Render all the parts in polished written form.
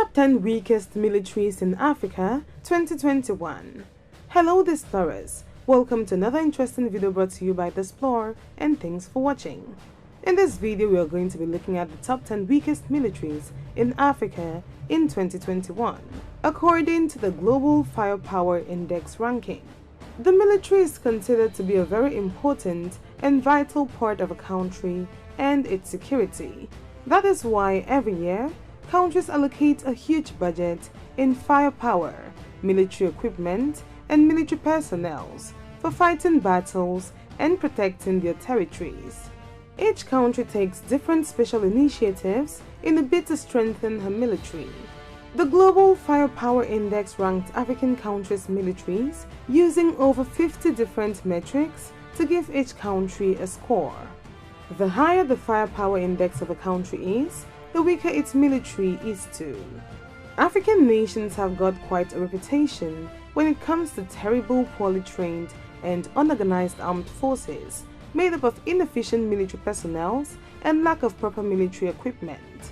Top 10 Weakest Militaries in Africa 2021. Hello Displorers, welcome to another interesting video brought to you by Displore, and thanks for watching. In this video we are going to be looking at the top 10 weakest militaries in Africa in 2021, according to the Global Firepower Index ranking. The military is considered to be a very important and vital part of a country and its security. That is why every year, countries allocate a huge budget in firepower, military equipment, and military personnel for fighting battles and protecting their territories. Each country takes different special initiatives in a bid to strengthen her military. The Global Firepower Index ranked African countries' militaries using over 50 different metrics to give each country a score. The higher the firepower index of a country is, the weaker its military is too. African nations have got quite a reputation when it comes to terrible, poorly trained and unorganized armed forces made up of inefficient military personnel and lack of proper military equipment.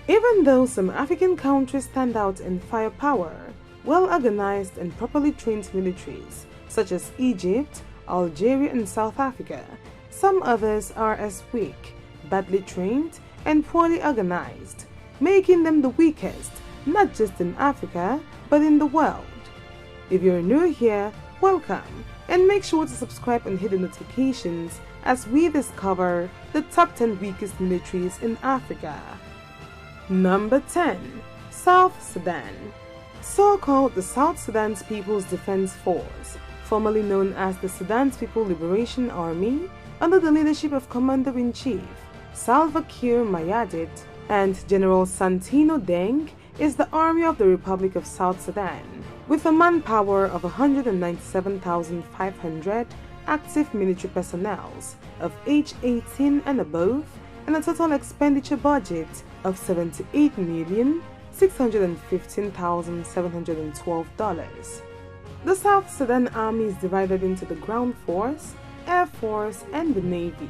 Even though some African countries stand out in firepower, well-organized and properly trained militaries such as Egypt, Algeria and South Africa, some others are as weak, badly trained and poorly organized, making them the weakest not just in Africa but in the world. If you're new here, welcome, and make sure to subscribe and hit the notifications as we discover the top 10 weakest militaries in Africa. Number 10. South Sudan. So-called the South Sudan's People's Defense Force, formerly known as the Sudan's People Liberation Army, under the leadership of Commander-in-Chief Salva Kiir Mayardit and General Santino Deng, is the Army of the Republic of South Sudan, with a manpower of 197,500 active military personnel of age 18 and above, and a total expenditure budget of $78,615,712. The South Sudan Army is divided into the Ground Force, Air Force, and the Navy.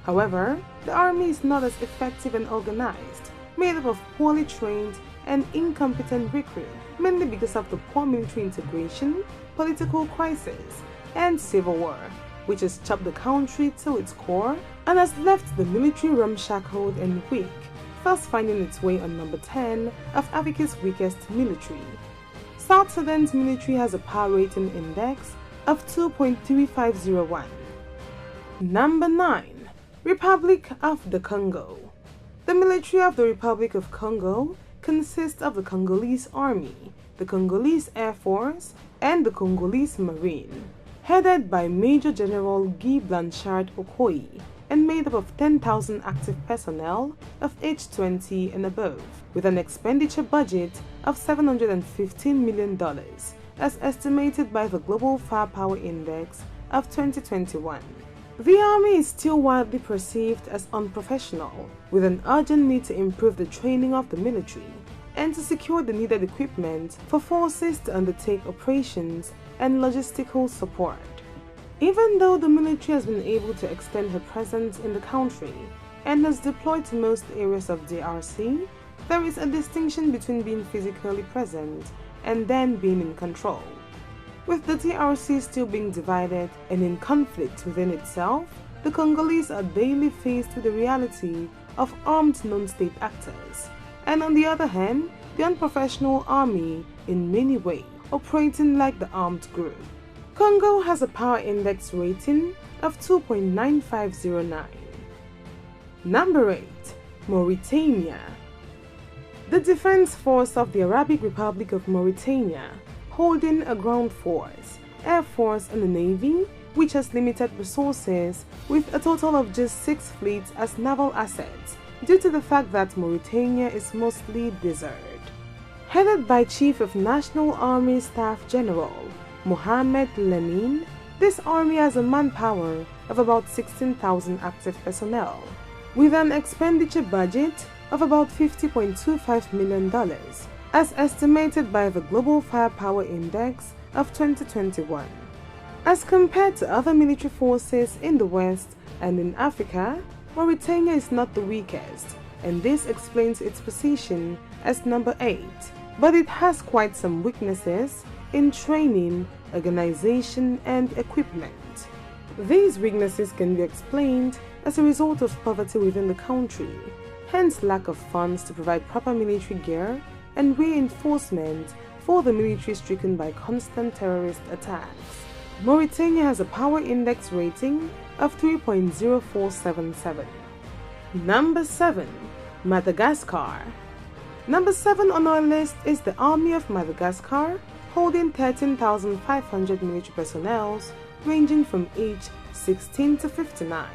However, the army is not as effective and organized, made up of poorly trained and incompetent recruits, mainly because of the poor military integration, political crisis, and civil war, which has chopped the country to its core and has left the military ramshackled and weak, thus finding its way on number 10 of Africa's weakest military. South Sudan's military has a power rating index of 2.3501. Number 9. Republic of the Congo. The military of the Republic of Congo consists of the Congolese Army, the Congolese Air Force, and the Congolese Marine, headed by Major General Guy Blanchard Okoye, and made up of 10,000 active personnel of age 20 and above, with an expenditure budget of $715 million, as estimated by the Global Firepower Index of 2021. The army is still widely perceived as unprofessional, with an urgent need to improve the training of the military and to secure the needed equipment for forces to undertake operations and logistical support. Even though the military has been able to extend her presence in the country and has deployed to most areas of DRC, there is a distinction between being physically present and then being in control. With the DRC still being divided and in conflict within itself, the Congolese are daily faced with the reality of armed non-state actors, and on the other hand, the unprofessional army in many ways operating like the armed group. Congo has a power index rating of 2.9509. Number 8. Mauritania. The Defense Force of the Arabic Republic of Mauritania, holding a ground force, air force and a navy, which has limited resources with a total of just 6 fleets as naval assets due to the fact that Mauritania is mostly desert. Headed by Chief of National Army Staff General Mohamed Lamine, this army has a manpower of about 16,000 active personnel, with an expenditure budget of about $50.25 million, as estimated by the Global Firepower Index of 2021. As compared to other military forces in the West and in Africa, Mauritania is not the weakest, and this explains its position as number 8, but it has quite some weaknesses in training, organization, and equipment. These weaknesses can be explained as a result of poverty within the country, hence lack of funds to provide proper military gear and reinforcement for the military stricken by constant terrorist attacks. Mauritania has a power index rating of 3.0477. Number 7. Madagascar. Number 7 on our list is the Army of Madagascar, holding 13,500 military personnel ranging from age 16 to 59,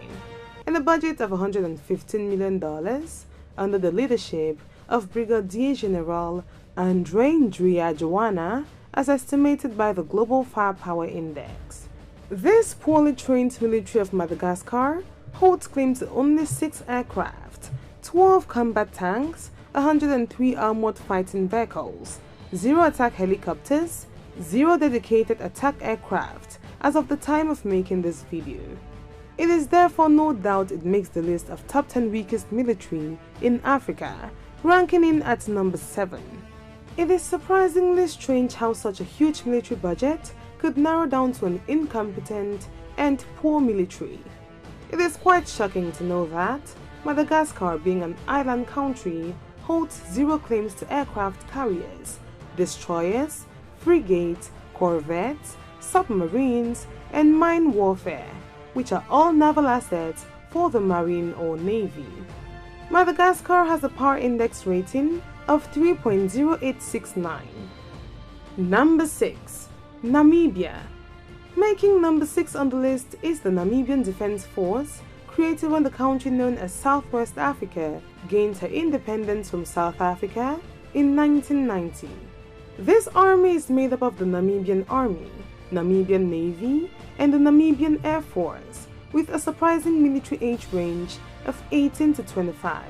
and a budget of $115 million under the leadership of Brigadier General Andre Ndria Joanna, as estimated by the Global Firepower Index. This poorly trained military of Madagascar holds claim to only 6 aircraft, 12 combat tanks, 103 armored fighting vehicles, 0 attack helicopters, 0 dedicated attack aircraft as of the time of making this video. It is therefore no doubt it makes the list of top 10 weakest military in Africa, ranking in at number 7. It is surprisingly strange how such a huge military budget could narrow down to an incompetent and poor military. It is quite shocking to know that Madagascar, being an island country, holds 0 claims to aircraft carriers, destroyers, frigates, corvettes, submarines, and mine warfare, which are all naval assets for the Marine or Navy. Madagascar has a power index rating of 3.0869. Number 6. Namibia. Making number 6 on the list is the Namibian Defense Force, created when the country known as Southwest Africa gained her independence from South Africa in 1990. This army is made up of the Namibian Army, Namibian Navy, and the Namibian Air Force, with a surprising military age range of 18 to 25.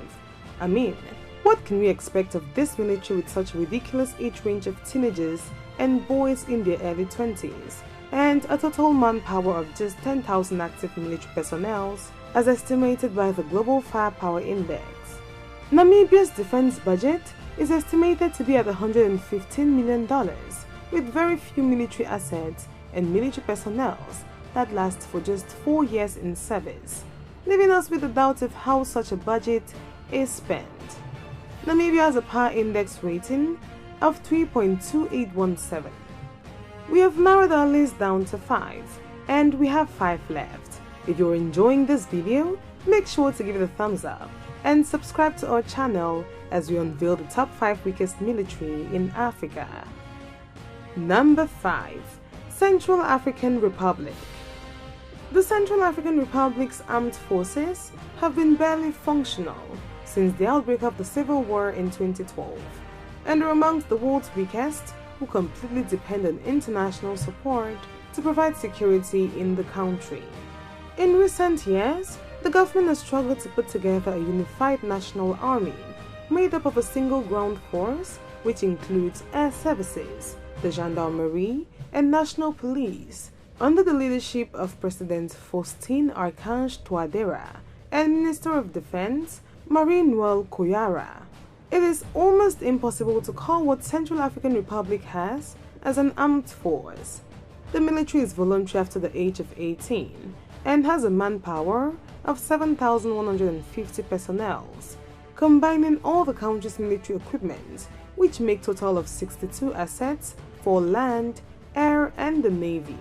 I mean, what can we expect of this military with such a ridiculous age range of teenagers and boys in their early 20s, and a total manpower of just 10,000 active military personnel, as estimated by the Global Firepower Index. Namibia's defense budget is estimated to be at $115 million, with very few military assets and military personnel that last for just 4 years in service, leaving us with a doubt of how such a budget is spent. Namibia has a power index rating of 3.2817. We have narrowed our list down to 5, and we have 5 left. If you're enjoying this video, make sure to give it a thumbs up and subscribe to our channel as we unveil the top 5 weakest military in Africa. Number 5. Central African Republic. The Central African Republic's armed forces have been barely functional since the outbreak of the Civil War in 2012, and are amongst the world's weakest who completely depend on international support to provide security in the country. In recent years, the government has struggled to put together a unified national army made up of a single ground force, which includes air services, the gendarmerie, and national police, under the leadership of President Faustin Archange Touadéra and Minister of Defense Marie-Noël Koyara. It is almost impossible to call what Central African Republic has as an armed force. The military is voluntary after the age of 18 and has a manpower of 7,150 personnel, combining all the country's military equipment, which make total of 62 assets for land, air, and the navy.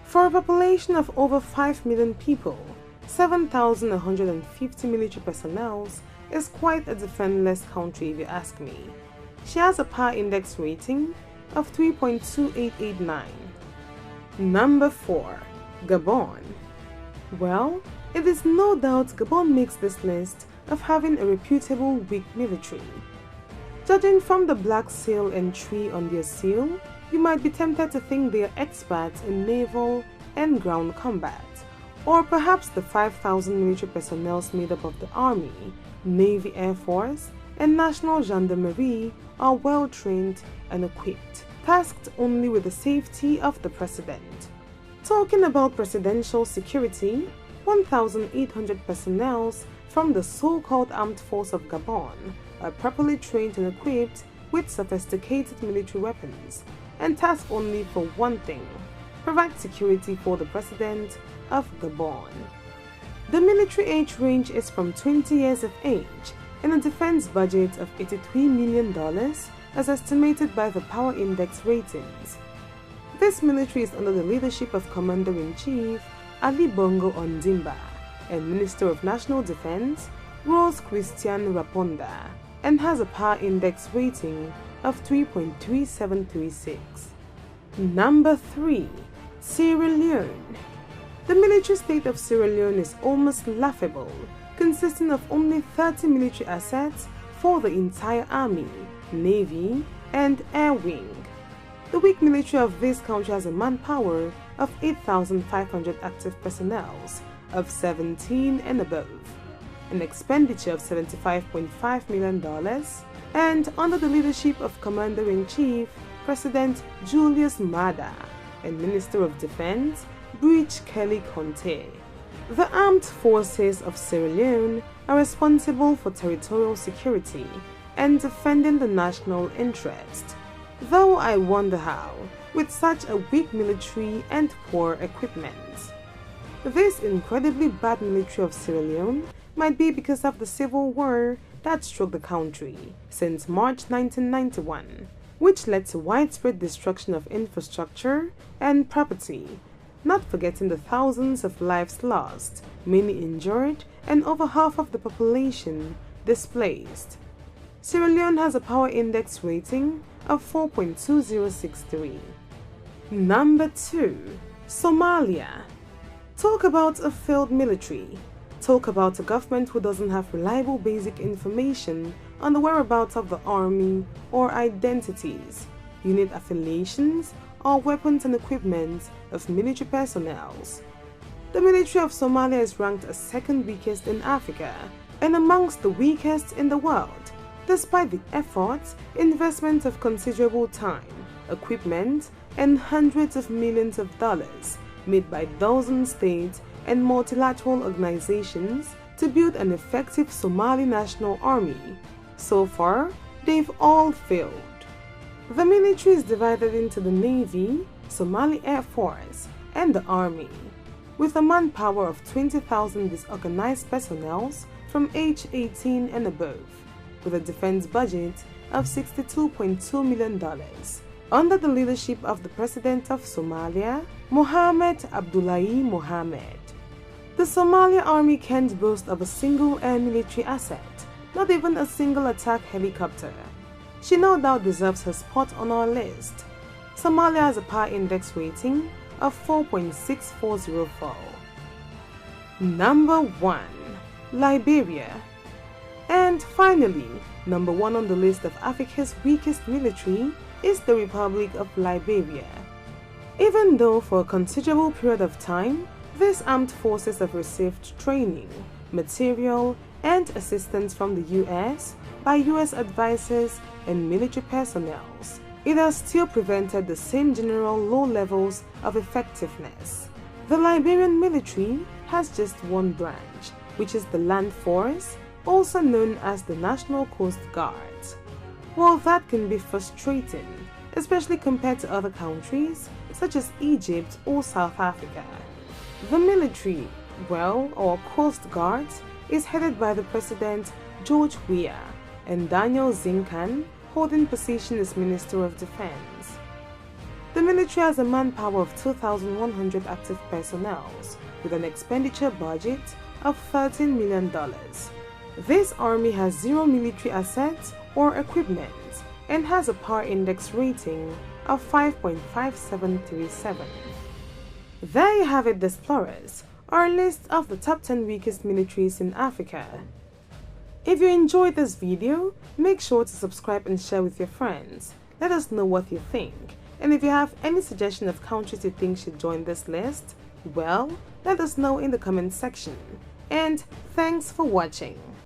For a population of over 5 million people, 7,150 military personnel is quite a defenseless country if you ask me. She has a power index rating of 3.2889. Number 4. Gabon. Well, it is no doubt Gabon makes this list of having a reputable weak military. Judging from the black seal and tree on their seal, you might be tempted to think they are experts in naval and ground combat, or perhaps the 5,000 military personnel made up of the Army, Navy, Air Force, and National Gendarmerie are well trained and equipped, tasked only with the safety of the president. Talking about presidential security, 1,800 personnel from the so-called Armed Force of Gabon are properly trained and equipped with sophisticated military weapons and tasked only for one thing: provide security for the president of Gabon. The military age range is from 20 years of age and a defense budget of $83 million as estimated by the Power Index ratings. This military is under the leadership of Commander-in-Chief Ali Bongo Ondimba and Minister of National Defense Rose Christian Raponda, and has a Power Index rating of 3.3736. Number 3. Sierra Leone. The military state of Sierra Leone is almost laughable, consisting of only 30 military assets for the entire army, navy, and air wing. The weak military of this country has a manpower of 8,500 active personnel of 17 and above, an expenditure of $75.5 million, and under the leadership of Commander-in-Chief President Julius Maada and Minister of Defense Breach Kelly Conte. The armed forces of Sierra Leone are responsible for territorial security and defending the national interest, though I wonder how, with such a weak military and poor equipment. This incredibly bad military of Sierra Leone might be because of the civil war that struck the country since March 1991, which led to widespread destruction of infrastructure and property, not forgetting the thousands of lives lost, many injured, and over half of the population displaced. Sierra Leone has a Power Index rating of 4.2063. Number 2. Somalia. Talk about a failed military. Talk about a government who doesn't have reliable basic information on the whereabouts of the army or identities, unit affiliations, or weapons and equipment of military personnel. The military of Somalia is ranked as second weakest in Africa and amongst the weakest in the world, despite the efforts, investment of considerable time, equipment, and hundreds of millions of dollars made by dozens states and multilateral organizations to build an effective Somali national army. So far, they've all failed. The military is divided into the Navy, Somali Air Force, and the Army, with a manpower of 20,000 disorganized personnel from age 18 and above, with a defense budget of $62.2 million, under the leadership of the President of Somalia, Mohamed Abdullahi Mohamed. The Somalia Army can't boast of a single air military asset, not even a single attack helicopter. She no doubt deserves her spot on our list. Somalia has a Power Index rating of 4.6404. Number 1. Liberia. And finally, number 1 on the list of Africa's weakest military is the Republic of Liberia. Even though for a considerable period of time, these armed forces have received training, material, and assistance from the US by US advisors and military personnel, it has still prevented the same general low levels of effectiveness. The Liberian military has just one branch, which is the Land Force, also known as the National Coast Guard. While that can be frustrating, especially compared to other countries such as Egypt or South Africa, the military, or Coast Guard, is headed by the President George Weah and Daniel Zinkan, holding position as Minister of Defense. The military has a manpower of 2,100 active personnel with an expenditure budget of $13 million. This army has zero military assets or equipment and has a Power Index rating of 5.5737. There you have it, Displorers, our list of the top 10 weakest militaries in Africa. If you enjoyed this video, make sure to subscribe and share with your friends. Let us know what you think. And if you have any suggestion of countries you think should join this list, let us know in the comment section. And thanks for watching.